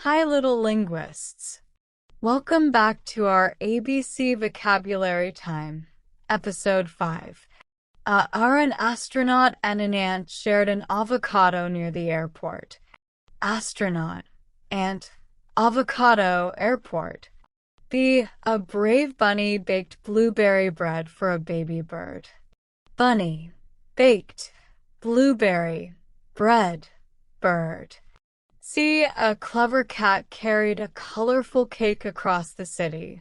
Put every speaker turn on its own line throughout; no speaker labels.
Hi, little linguists. Welcome back to our ABC Vocabulary Time, Episode 5. An astronaut and an ant shared an avocado near the airport. Astronaut, ant, avocado, airport. B. A brave bunny baked blueberry bread for a baby bird. Bunny, baked, blueberry, bread, bird. C. A clever cat carried a colorful cake across the city.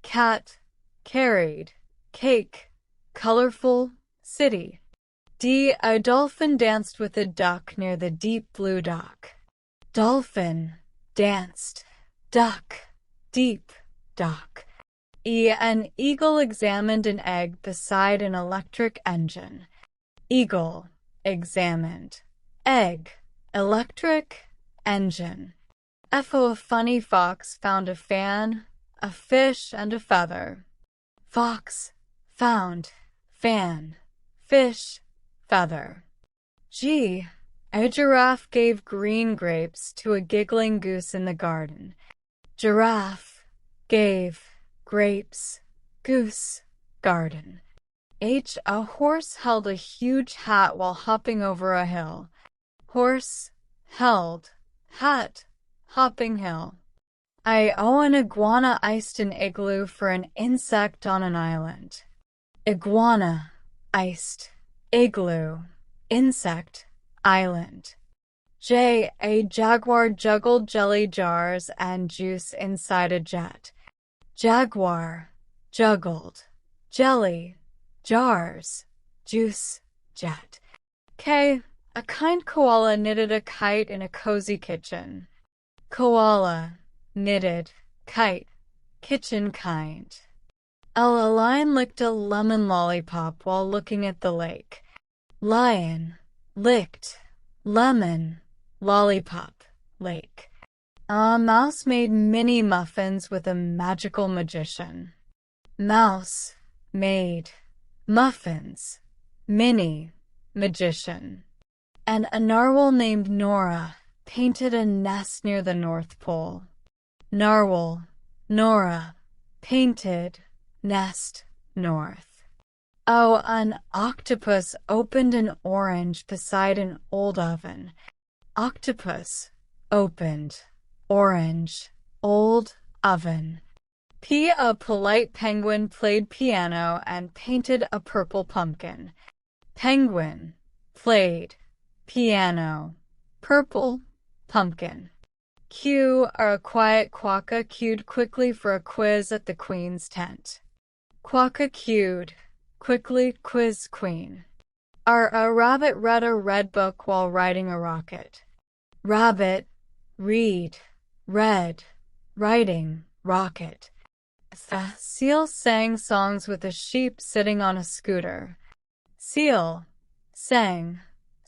Cat, carried, cake, colorful, city. D. A dolphin danced with a duck near the deep blue dock. Dolphin, danced, duck, deep, dock. E. An eagle examined an egg beside an electric engine. Eagle, examined, egg, electric, engine. F. A funny fox found a fan, a fish, and a feather. Fox, found, fan, fish, feather. G. A giraffe gave green grapes to a giggling goose in the garden. Giraffe, gave, grapes, goose, garden. H. A horse held a huge hat while hopping over a hill. Horse, held, hat, hopping hill. I. An iguana iced an igloo for an insect on an island. Iguana, iced, igloo, insect, island. J. A jaguar juggled jelly jars and juice inside a jet. Jaguar, juggled, jelly, jars, juice, jet. K. A kind koala knitted a kite in a cozy kitchen. Koala, knitted, kite, kitchen kind. L. A lion licked a lemon lollipop while looking at the lake. Lion, licked, lemon, lollipop, lake. A mouse made mini muffins with a magical magician. Mouse, made, muffins, mini, magician. And a narwhal named Nora painted a nest near the North Pole. Narwhal, Nora, painted, nest, north. O. An octopus opened an orange beside an old oven. Octopus, opened, orange, old oven. P. A polite penguin played piano and painted a purple pumpkin. Penguin, played, piano, purple, pumpkin. Q. A quiet quokka queued quickly for a quiz at the queen's tent. Quokka queued, quickly quiz queen. R. A rabbit read a red book while riding a rocket. Rabbit, read, read, riding, rocket. A seal sang songs with a sheep sitting on a scooter. Seal, sang,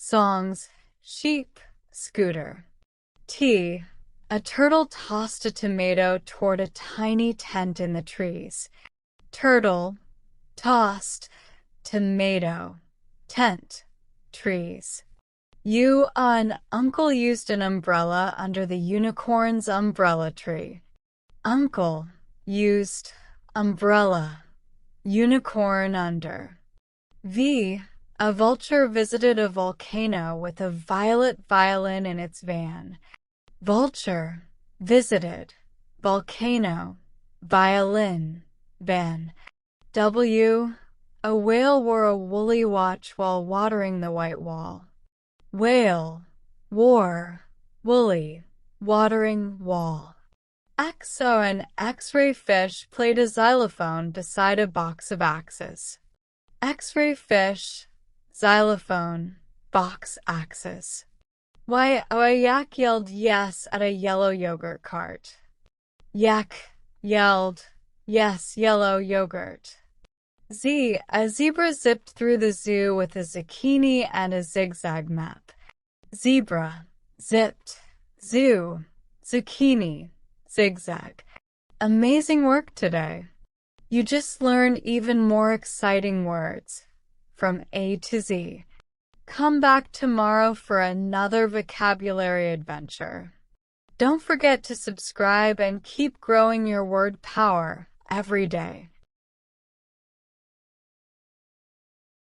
songs, sheep, scooter. T. A turtle tossed a tomato toward a tiny tent in the trees. Turtle, tossed, tomato, tent, trees. U. An uncle used an umbrella under the unicorn's umbrella tree. Uncle, used, umbrella, unicorn under. V. A vulture visited a volcano with a violet violin in its van. Vulture, visited, volcano, violin, van. W. A whale wore a woolly watch while watering the white wall. Whale, wore, woolly, watering wall. X. An X-ray fish played a xylophone beside a box of axes. X-ray fish, xylophone, box axes. Y. A yak yelled yes at a yellow yogurt cart. Yak, yelled, yes, yellow yogurt. Z. A zebra zipped through the zoo with a zucchini and a zigzag map. Zebra, zipped, zoo, zucchini, zigzag. Amazing work today. You just learned even more exciting words from A to Z. Come back tomorrow for another vocabulary adventure. Don't forget to subscribe and keep growing your word power every day.